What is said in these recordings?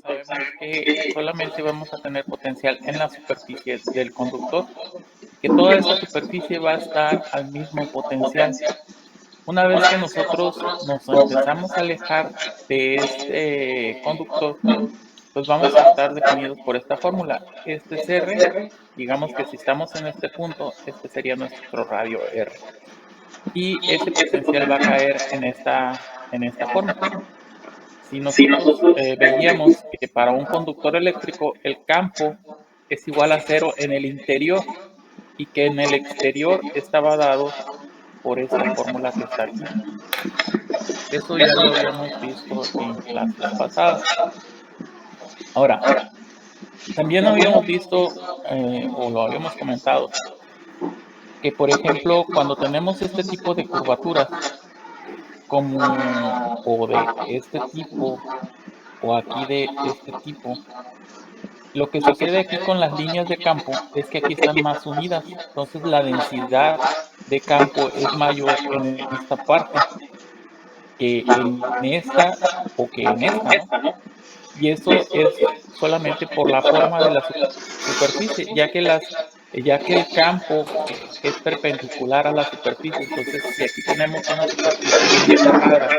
sabemos que solamente vamos a tener potencial en la superficie del conductor, que toda esa superficie va a estar al mismo potencial. Una vez que nosotros nos empezamos a alejar de este conductor, pues vamos a estar definidos por esta fórmula. Este es R, digamos que si estamos en este punto, este sería nuestro radio R. Y ese potencial va a caer en esta forma. Si nosotros veíamos que para un conductor eléctrico el campo es igual a cero en el interior y que en el exterior estaba dado por esta fórmula que está aquí. Eso ya lo habíamos visto en clases pasadas. Ahora, también habíamos visto o lo habíamos comentado que, por ejemplo, cuando tenemos este tipo de curvaturas como o de este tipo o aquí de este tipo, lo que sucede aquí con las líneas de campo es que aquí están más unidas, entonces la densidad de campo es mayor en esta parte que en esta o que en esta, ¿no? Y eso es solamente por la forma de la superficie, ya que el campo es perpendicular a la superficie. Entonces, si aquí tenemos una superficie muy cerrada,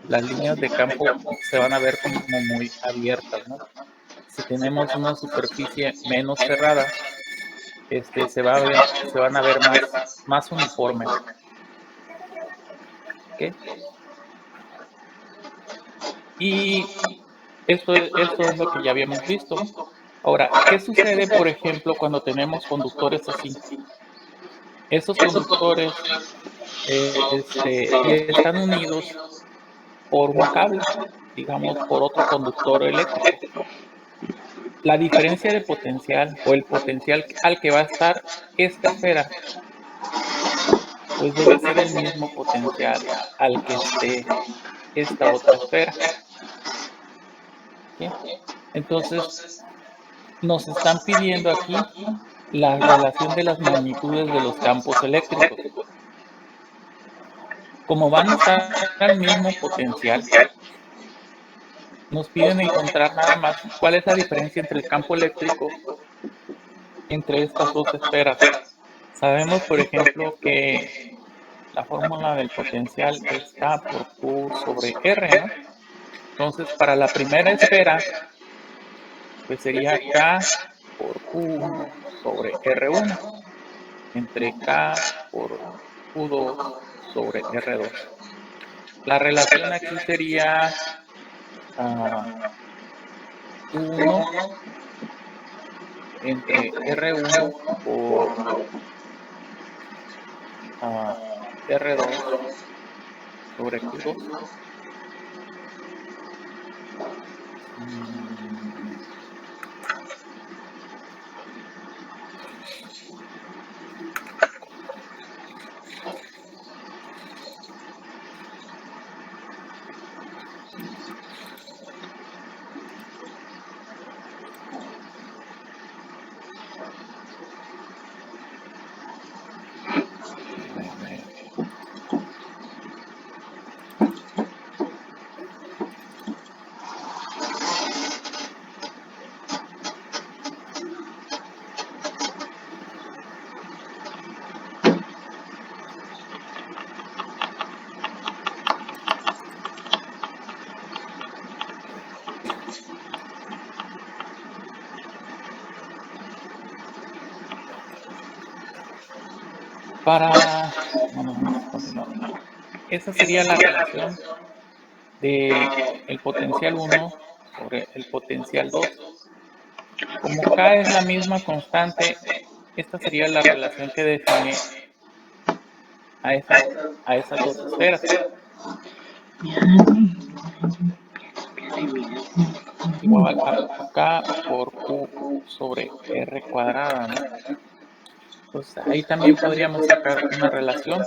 las líneas de campo se van a ver como muy abiertas, ¿no? Si tenemos una superficie menos cerrada, se van a ver más uniformes. ¿Ok? Y esto es lo que ya habíamos visto. Ahora, ¿qué sucede, por ejemplo, cuando tenemos conductores así? Esos conductores están unidos por un cable, digamos, por otro conductor eléctrico. La diferencia de potencial o el potencial al que va a estar esta esfera, pues debe ser el mismo potencial al que esté esta otra esfera. ¿Sí? Entonces, nos están pidiendo aquí la relación de las magnitudes de los campos eléctricos. Como van a estar al mismo potencial, nos piden encontrar nada más cuál es la diferencia entre el campo eléctrico entre estas dos esferas. Sabemos, por ejemplo, que la fórmula del potencial es K por Q sobre R, ¿no? Entonces, para la primera esfera, pues sería K por Q sobre R1 entre K por Q2 sobre R2. La relación aquí sería uh, Q1 entre R1 por R2 sobre Q2. Mm, a ver. Bueno, vamos a continuar. Esa sería la relación de el potencial 1 sobre el potencial 2. Como K es la misma constante, esta sería la relación que define a esas dos esferas. Igual a K por Q sobre R cuadrada, ¿no? Pues ahí también podríamos sacar una relación.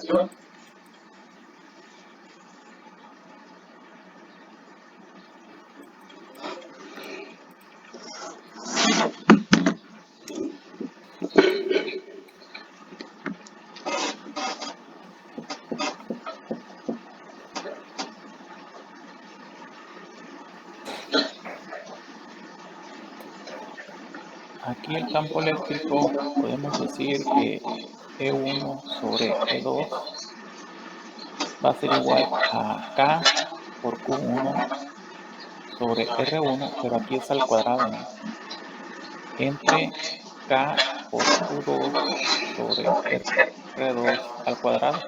aquí el campo eléctrico podemos decir que E1 sobre E2 va a ser igual a K por Q1 sobre R1, pero aquí es al cuadrado, ¿no? Entre K por Q2 sobre R2 al cuadrado.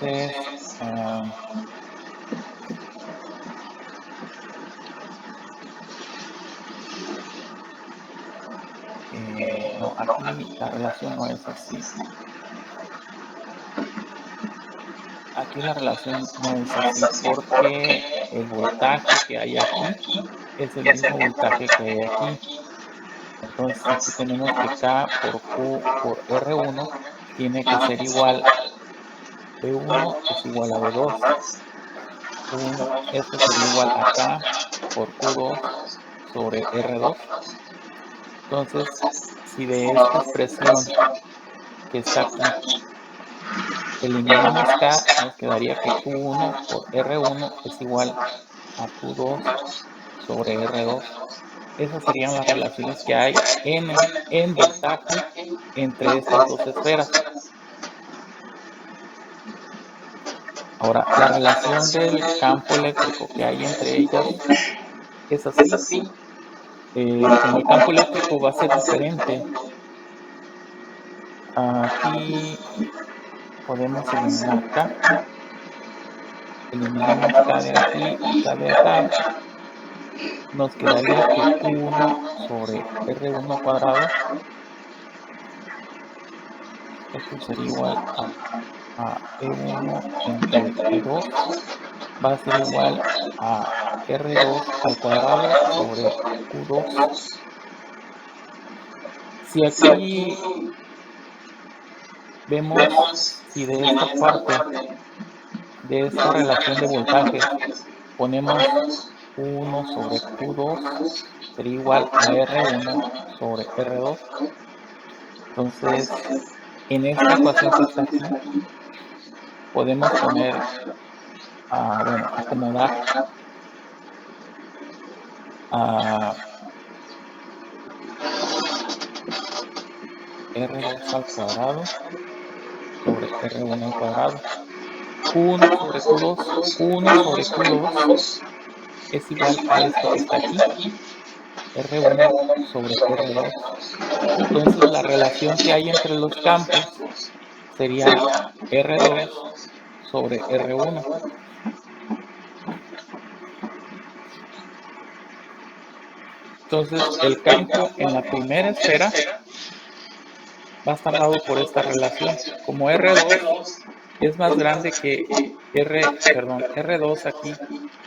Entonces, no, aquí la relación no es así. Aquí la relación no es así porque el voltaje que hay aquí es el mismo voltaje que hay aquí. Entonces aquí tenemos que K por Q por R1 tiene que ser igual, V1 es igual a V2. Esto sería igual a K por Q2 sobre R2. Entonces, si de esta expresión que está aquí eliminamos K, nos quedaría que Q1 por R1 es igual a Q2 sobre R2. Esas serían las relaciones que hay en voltaje entre estas dos esferas. Ahora, la relación del campo eléctrico que hay entre ellas es así. Como el campo eléctrico va a ser diferente, aquí podemos eliminar K. Eliminamos K de aquí y K de acá. Nos quedaría que Q1 sobre R1 cuadrado, esto sería igual a E1 entre E2, va a ser igual a R2 al cuadrado sobre Q2. Si aquí vemos, si de esta parte, de esta relación de voltajes, ponemos Q1 sobre Q2, sería igual a R1 sobre R2. Entonces, en esta ecuación que está aquí, podemos poner, bueno, acomodar a R2 al cuadrado sobre R1 al cuadrado. Q1 sobre Q2, Q1 sobre Q2 es igual a esto que está aquí, R1 sobre R2. Entonces la relación que hay entre los campos sería R2 sobre R1. Entonces el campo en la primera esfera va a estar dado por esta relación. Como R2 es más grande que R2 aquí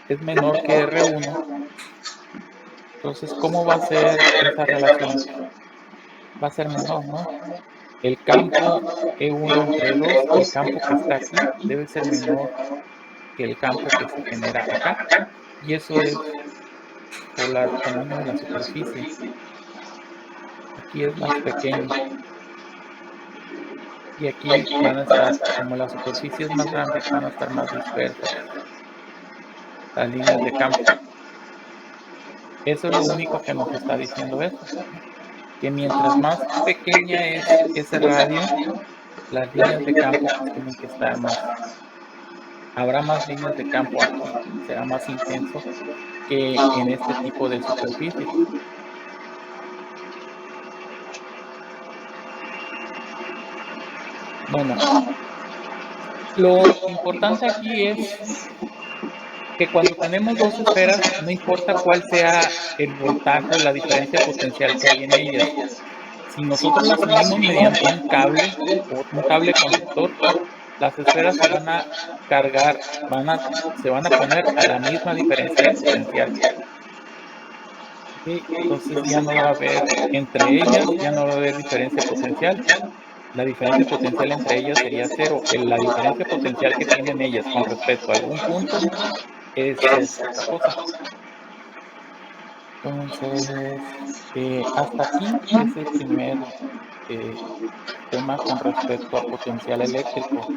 es menor que R1, entonces ¿cómo va a ser esa relación? Va a ser menor, ¿no? El campo E1 entre E2, el campo que está aquí, debe ser menor que el campo que se genera acá. Y eso es por el tamaño de la superficie. Aquí es más pequeño. Y aquí van a estar, como la superficie es más grande, van a estar más dispersas las líneas de campo. Eso es lo único que nos está diciendo esto. Que mientras más pequeña es ese radio, las líneas de campo pues tienen que estar más. Habrá más líneas de campo aquí, será más intenso que en este tipo de superficies. Bueno, lo importante aquí es que cuando tenemos dos esferas, no importa cuál sea el voltaje o la diferencia potencial que hay en ellas. Si nosotros las unimos mediante un cable o un cable conductor, las esferas se van a cargar, se van a poner a la misma diferencia de potencial. ¿Ok? Entonces ya no va a haber entre ellas, ya no va a haber diferencia potencial. La diferencia potencial entre ellas sería cero. La diferencia potencial que tienen ellas con respecto a algún punto es otra cosa. Entonces, hasta aquí es el primer tema con respecto a potencial eléctrico.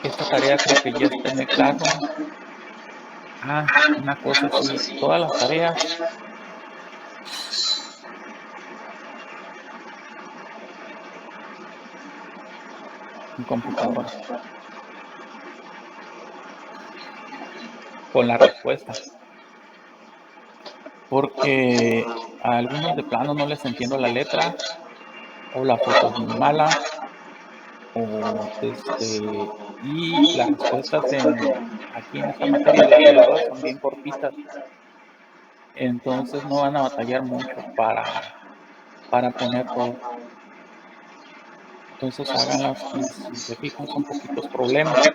Esta tarea creo que ya está en el Classroom. Una cosa así, todas las tareas en computadora, con la respuesta. Porque a algunos de plano no les entiendo la letra, o la foto es muy mala, y las respuestas aquí en esta materia, las evaluadas son bien cortitas, entonces no van a batallar mucho para poner todo. Entonces háganlas y si se fijan son poquitos problemas.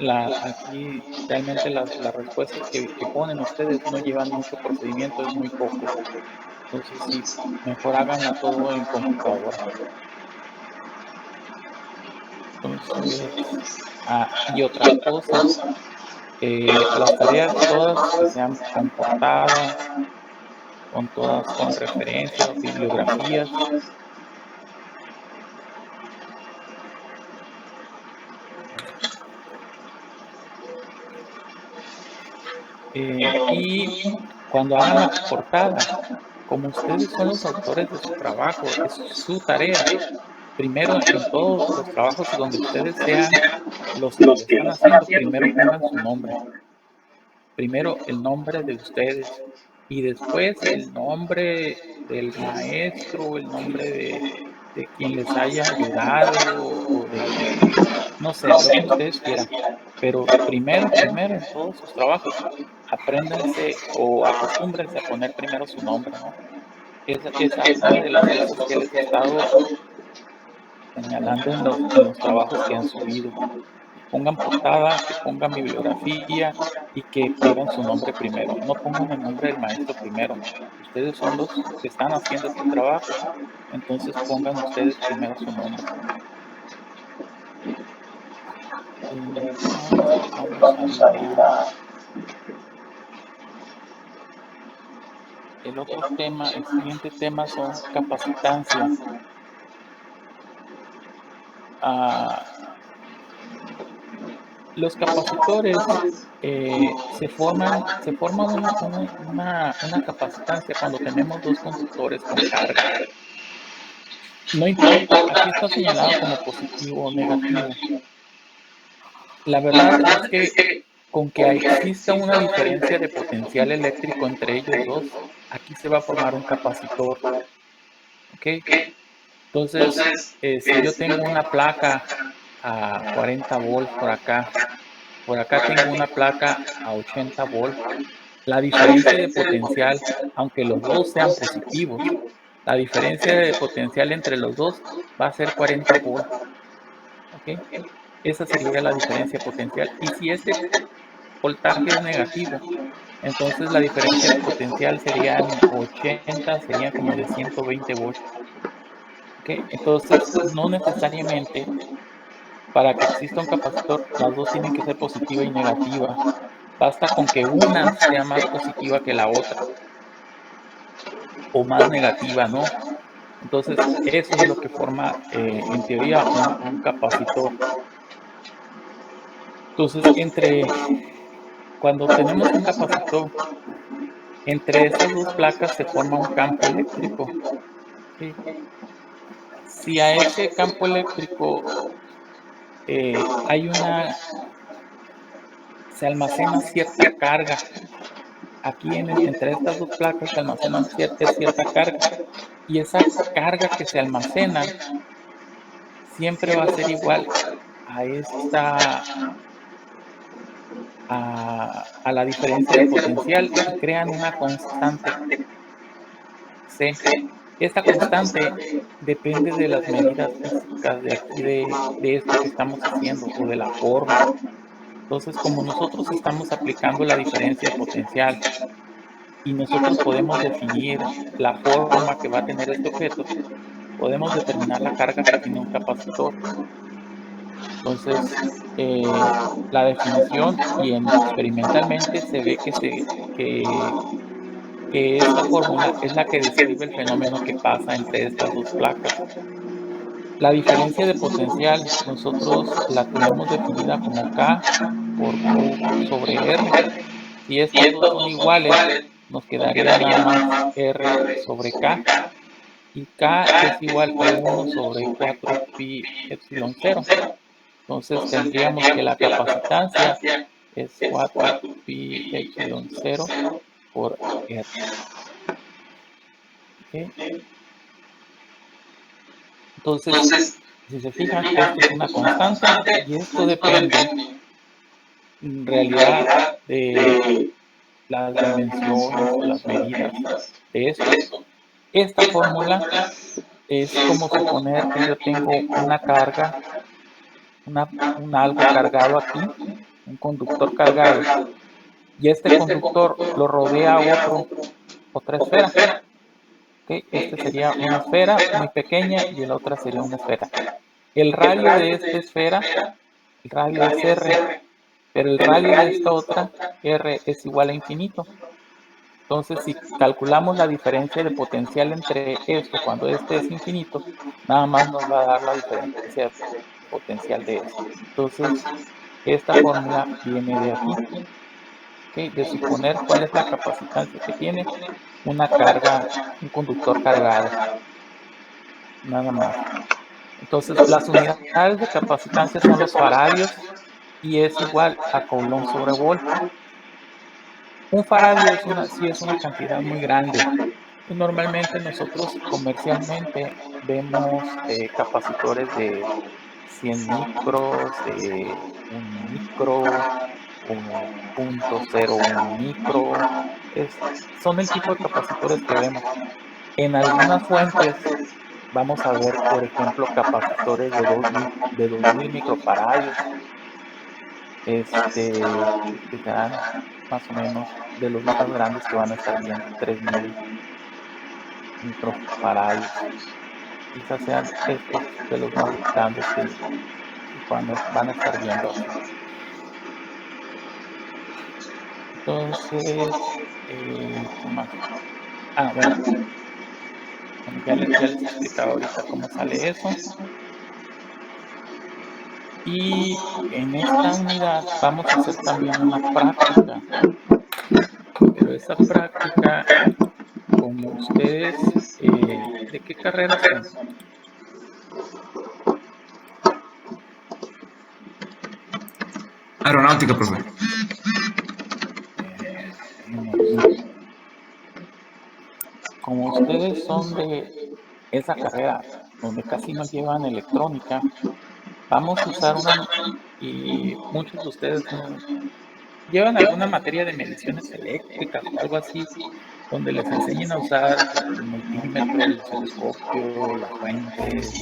Aquí realmente las respuestas que ponen ustedes no llevan mucho procedimiento, es muy poco. Entonces sí, mejor háganla todo en computadora. Entonces, y otra cosa, las tareas todas que sean con portada, todas con referencias, bibliografías. Y cuando hagan la portada, como ustedes son los autores de su trabajo, es su tarea. Primero, en todos los trabajos donde ustedes sean los que lo están haciendo, primero pongan su nombre. Primero el nombre de ustedes y después el nombre del maestro, el nombre de quien les haya ayudado o no sé, lo que ustedes quieran. Pero primero en todos sus trabajos, apréndanse o acostúmbrense a poner primero su nombre, ¿no? Esa es una de las cosas que les he estado señalando en los trabajos que han subido. Que pongan portada, que pongan bibliografía y que pongan su nombre primero. No pongan el nombre del maestro primero. Ustedes son los que están haciendo este trabajo. Entonces pongan ustedes primero su nombre. ¿Qué más vamos a mirar? El siguiente tema son capacitancia. Ah, los capacitores se forma una capacitancia cuando tenemos dos conductores con carga. No importa, aquí está señalado como positivo o negativo. La verdad es que con que exista una diferencia de potencial eléctrico entre ellos dos, aquí se va a formar un capacitor. ¿Ok? Entonces, si yo tengo una placa a 40 volts por acá tengo una placa a 80 volts, la diferencia de potencial, aunque los dos sean positivos, la diferencia de potencial entre los dos va a ser 40 volts. ¿Ok? Esa sería la diferencia potencial. Y si este voltaje es negativo, entonces la diferencia potencial serían 80, serían como de 120 volts. ¿Ok? Entonces, no necesariamente para que exista un capacitor, las dos tienen que ser positiva y negativa. Basta con que una sea más positiva que la otra o más negativa, ¿no? Entonces, eso es lo que forma, en teoría, un capacitor. Entonces, cuando tenemos un capacitor, entre estas dos placas se forma un campo eléctrico. ¿Sí? Si a ese campo eléctrico se almacena cierta carga, aquí entre estas dos placas se almacenan cierta carga, y esa carga que se almacena siempre va a ser igual a esta a la diferencia de potencial y crean una constante C. Esta constante depende de las medidas físicas de aquí de esto que estamos haciendo o de la forma. Entonces, como nosotros estamos aplicando la diferencia de potencial y nosotros podemos definir la forma que va a tener este objeto, podemos determinar la carga que tiene un capacitor. Entonces, la definición experimentalmente se ve que esta fórmula es la que describe el fenómeno que pasa entre estas dos placas. La diferencia de potencial nosotros la tenemos definida como K por Q sobre R. Si estos dos son iguales, nos quedaría nada más R sobre K. Y K es igual a 1 sobre 4 pi epsilon 0. Entonces tendríamos que la capacitancia es 4 pi epsilon 0 por R. ¿Ok? Entonces, si se fijan, esto es una constante y esto depende en realidad de las dimensiones o las medidas de esto. Esta fórmula es como suponer que yo tengo una carga, un algo cargado aquí, un conductor cargado, y este conductor lo rodea otra esfera. ¿Ok? Este sería una esfera muy pequeña y la otra sería una esfera. El radio de esta esfera, el radio es R, pero el radio de esta otra, R, es igual a infinito. Entonces, si calculamos la diferencia de potencial entre esto cuando este es infinito, nada más nos va a dar la diferencia de potencial de esto. Entonces, esta fórmula viene de aquí, ¿ok? De suponer cuál es la capacitancia que tiene una carga, un conductor cargado, nada más. Entonces, las unidades de capacitancia son los faradios y es igual a Coulomb sobre Volt. Un faradio sí es una cantidad muy grande. Y normalmente nosotros comercialmente vemos capacitores de 100 micros, de 1 micro o 0.01 micro. Son el tipo de capacitores que vemos. En algunas fuentes vamos a ver, por ejemplo, capacitores de 2000 microfaradios, que serán más o menos de los más grandes que van a estar viendo, 3000 microfaradios. Quizás sean estos de los más grandes que van a estar viendo así. Entonces, ¿qué más? Bueno, ya les explicaba ahorita cómo sale eso. Y en esta unidad vamos a hacer también una práctica. Pero esa práctica, como ustedes, ¿de qué carrera son? Aeronáutica, profe. Como ustedes son de esa carrera donde casi no llevan electrónica, vamos a usar y muchos de ustedes llevan alguna materia de mediciones eléctricas o algo así, donde les enseñen a usar el multímetro, el osciloscopio, las fuentes.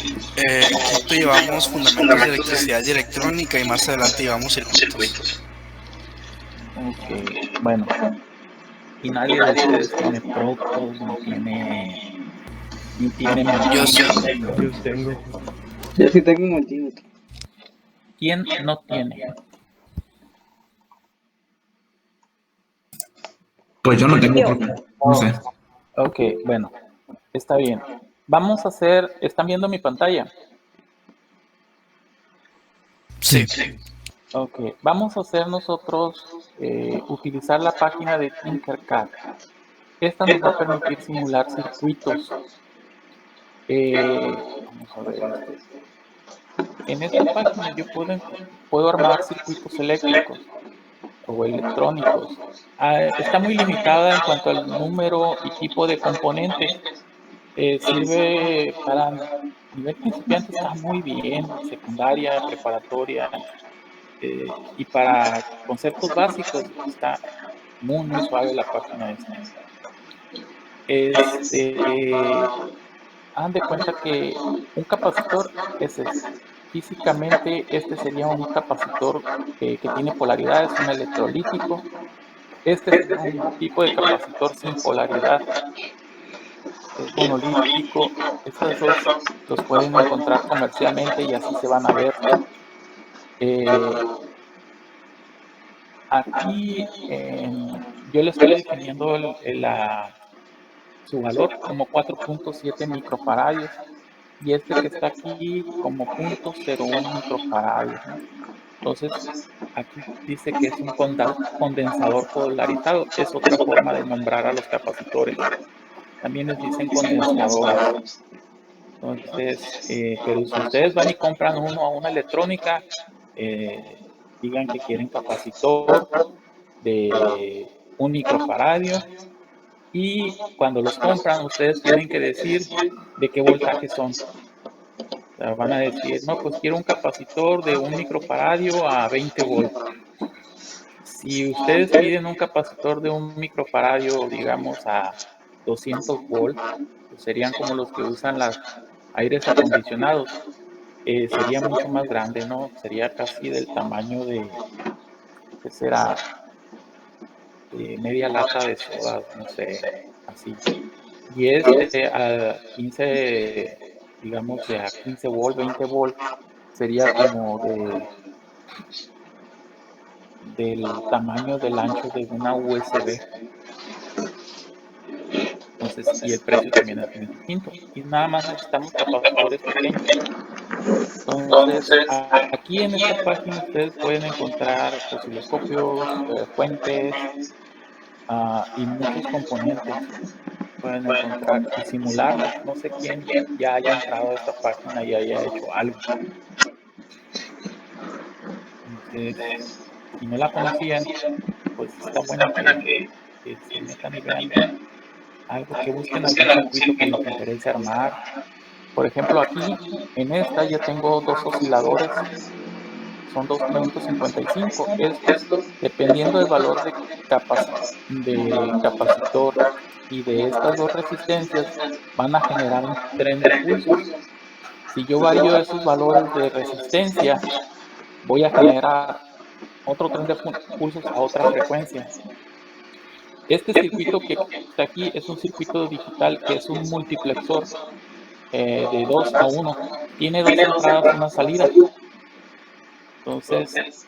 Nosotros llevamos fundamentos de electricidad y electrónica y más adelante llevamos circuitos. Ok, bueno. Y nadie de ustedes tiene productos, ni tiene Yo sí. multímetro. Yo tengo. Yo sí tengo un multímetro. ¿Quién no tiene? Pues yo no tengo, profe. No sé. Ok, bueno, está bien. Vamos a hacer, ¿están viendo mi pantalla? Sí. Ok, vamos a hacer nosotros, utilizar la página de Tinkercad. Esta nos va a permitir simular circuitos. Vamos a ver esto. En esta página yo puedo armar circuitos eléctricos o electrónicos. Está muy limitada en cuanto al número y tipo de componentes. Sirve para nivel principiante, está muy bien, secundaria, preparatoria, y para conceptos básicos está muy suave la página esta. Hagan de cuenta que un capacitor es esto. Físicamente este sería un capacitor que tiene polaridades, un electrolítico. Este sería un tipo de capacitor sin polaridad, es monolítico. Estos dos los pueden encontrar comercialmente y así se van a ver. Eh, Aquí yo le estoy definiendo su valor como 4.7 microfaradios. y este que está aquí como 0.01 microfaradios, ¿no? Entonces, aquí dice que es un condensador polarizado. Es otra forma de nombrar a los capacitores. También les dicen condensadores. Entonces, pero si ustedes van y compran uno a una electrónica, digan que quieren capacitor de 1 microfaradio, y cuando los compran, ustedes tienen que decir de qué voltaje son. O sea, van a decir, no, pues quiero un capacitor de 1 microfaradio a 20 volts. Si ustedes piden un capacitor de 1 microfaradio, digamos, a 200 volts, pues serían como los que usan los aires acondicionados. Sería mucho más grande, ¿no? Sería casi del tamaño de, ¿qué será? De media lata de sodas, no sé, así. Y este a 15, digamos, de a 15 volt, 20 volt, sería como del tamaño del ancho de una USB. Entonces, y el precio también es muy distinto. Y nada más necesitamos capacitores pequeños. Entonces, aquí en esta página ustedes pueden encontrar osciloscopios, fuentes, y muchos componentes. Pueden encontrar y simularlos. No sé quién ya haya entrado a esta página y haya hecho algo. Entonces, si no la conocían, pues está bueno que se metan y vean algo, que busquen algún circuito que les interese armar. Por ejemplo, aquí en esta ya tengo dos osciladores, son 2.55. Estos, dependiendo del valor del capacitor y de estas dos resistencias, van a generar un tren de pulsos. Si yo varío esos valores de resistencia, voy a generar otro tren de pulsos a otra frecuencia. Este circuito que está aquí es un circuito digital que es un multiplexor, de 2 a 1. Tiene dos entradas, una salida. Entonces,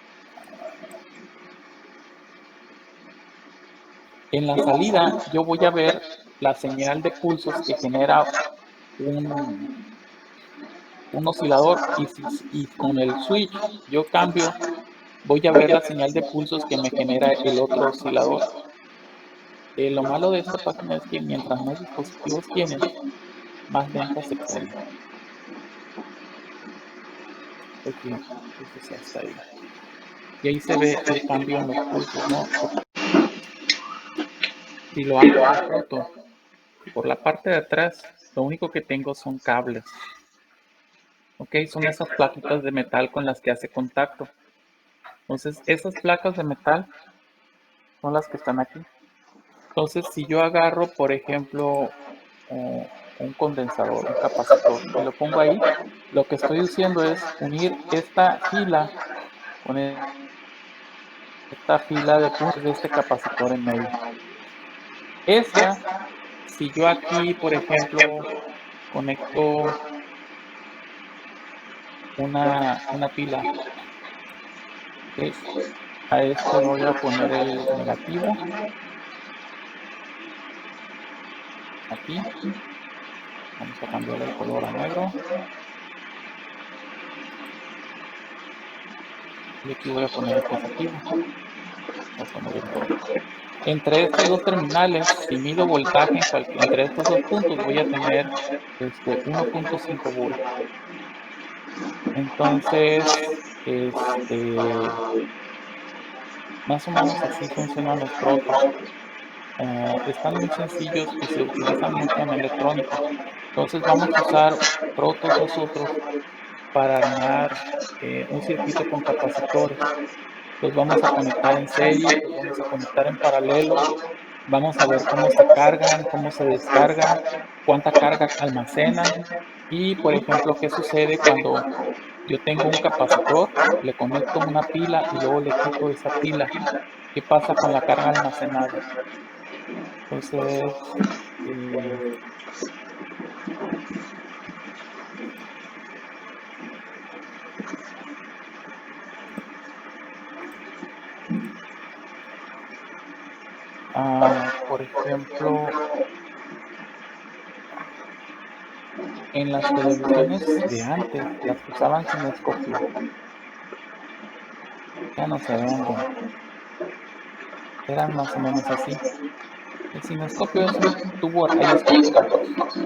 en la salida yo voy a ver la señal de pulsos que genera un oscilador, y con el switch yo cambio, voy a ver la señal de pulsos que me genera el otro oscilador. Lo malo de esta página es que mientras más dispositivos tienes, más lenta se pone. Ok, entonces hasta ahí. Y ahí se ve el cambio en los pulsos, ¿no? Si lo hago por proto, por la parte de atrás, lo único que tengo son cables. Ok, son esas plaquitas de metal con las que hace contacto. Entonces, esas placas de metal son las que están aquí. Entonces, si yo agarro, por ejemplo, un condensador, un capacitor, y lo pongo ahí, lo que estoy haciendo es unir esta fila con esta fila de puntos de este capacitor en medio. Si yo aquí, por ejemplo, conecto una pila, ¿ok? A este voy a poner el negativo aquí. Vamos a cambiarle el color a negro. Y aquí voy a poner el positivo. Voy a poner el 2. Entre estos dos terminales, si mido voltaje entre estos dos puntos, voy a tener 1.5 volt. Entonces, más o menos así funcionan los protos. Están muy sencillos y se utilizan mucho en electrónica. Entonces vamos a usar protos nosotros para armar un circuito con capacitores. Los vamos a conectar en serie, los vamos a conectar en paralelo. Vamos a ver cómo se cargan, cómo se descargan, cuánta carga almacenan y, por ejemplo, qué sucede cuando yo tengo un capacitor, le conecto una pila y luego le quito esa pila. ¿Qué pasa con la carga almacenada? Entonces, eh, por ejemplo, en las televisiones de antes, las que usaban cinescopio, ya no se venden. Eran más o menos así. El cinescopio es un tubo a rayos cósmicos.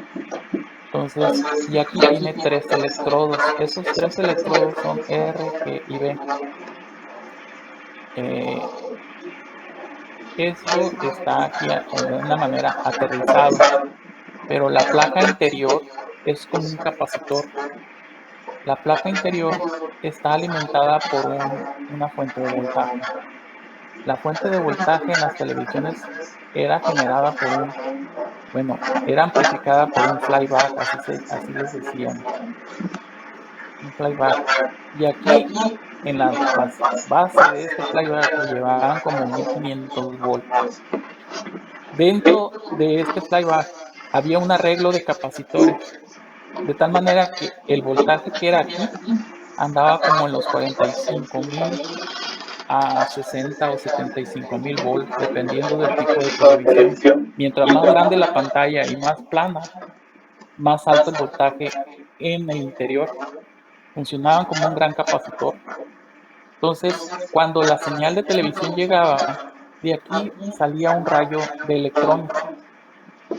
Entonces, y aquí tiene 3 electrodos. Esos 3 electrodos son R, G y B. Eso está aquí de una manera aterrizado, pero la placa interior es como un capacitor. La placa interior está alimentada por una fuente de voltaje. La fuente de voltaje en las televisiones era generada por era amplificada por un flyback, así les decían, un flyback. Y aquí en la base de este flyback le llevaban como 1500 volts. Dentro de este flyback había un arreglo de capacitores, de tal manera que el voltaje que era aquí andaba como en los 45,000 a 60 o 75,000 volts, dependiendo del tipo de televisión. Mientras más grande la pantalla y más plana, más alto el voltaje en el interior. Funcionaban como un gran capacitor. Entonces, cuando la señal de televisión llegaba, de aquí salía un rayo de electrones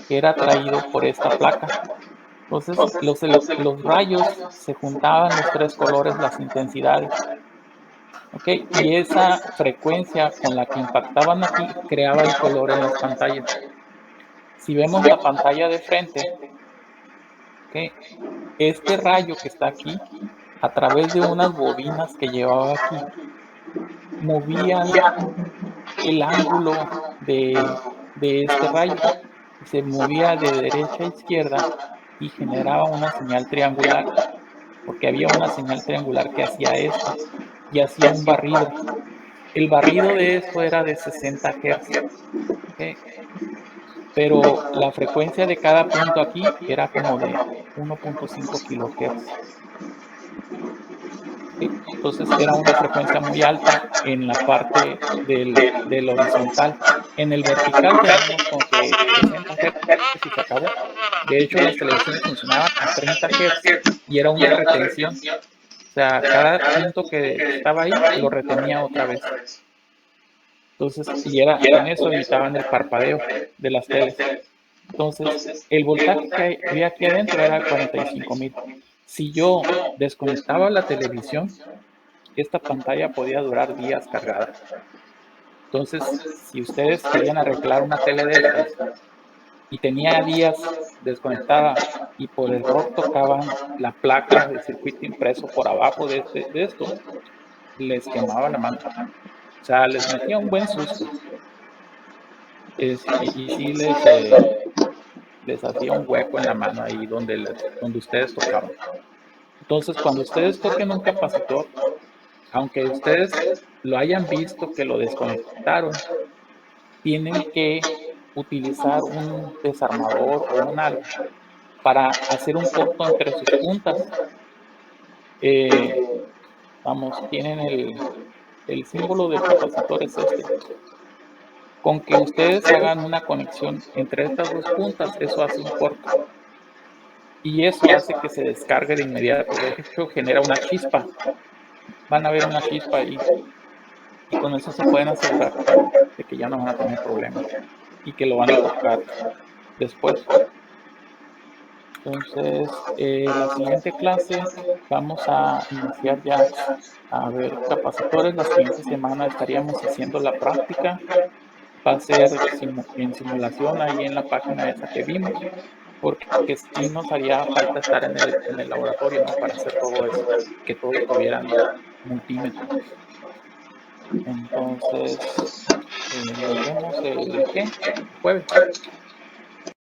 que era atraído por esta placa. Entonces, los rayos se juntaban, los 3 colores, las intensidades. ¿Okay? Y esa frecuencia con la que impactaban aquí creaba el color en las pantallas. Si vemos la pantalla de frente, ¿okay? Este rayo que está aquí, a través de unas bobinas que llevaba aquí, movían el ángulo de este rayo. Se movía de derecha a izquierda y generaba una señal triangular, porque había una señal triangular que hacía esto y hacía un barrido. El barrido de esto era de 60 Hz, ¿okay? Pero la frecuencia de cada punto aquí era como de 1.5 kHz. ¿Okay? Entonces era una frecuencia muy alta en la parte del horizontal. En el vertical tenemos con que 60 Hz y se acabó. De hecho, las televisiones funcionaban a 30 Hz y era una retención. O sea, cada punto que estaba ahí lo retenía otra vez. Entonces, y con eso evitaban el parpadeo de las teles. Entonces, el voltaje que había aquí adentro era 45,000. Si yo desconectaba la televisión, esta pantalla podía durar días cargada. Entonces, si ustedes querían arreglar una tele de estas y tenía días desconectada y por error tocaban la placa de circuito impreso por abajo de esto, les quemaba la mano. O sea, les metía un buen susto. Y sí les hacía un hueco en la mano ahí donde ustedes tocaban. Entonces, cuando ustedes toquen un capacitor, aunque ustedes lo hayan visto que lo desconectaron, tienen que utilizar un desarmador o un algo para hacer un corto entre sus puntas. Tienen el símbolo del capacitor es este. Con que ustedes hagan una conexión entre estas 2 puntas, eso hace un corto. Y eso hace que se descargue de inmediato. De hecho, genera una chispa. Van a ver una chispa ahí. Y con eso se pueden asegurar de que ya no van a tener problemas. Y que lo van a tocar después. Entonces, la siguiente clase vamos a iniciar ya a ver capacitores. La siguiente semana estaríamos haciendo la práctica. Va a ser en simulación ahí en la página esa que vimos, porque sí nos haría falta estar en el laboratorio, ¿no? Para hacer todo eso, que todos tuvieran multímetros. Entonces, nos vemos el jueves.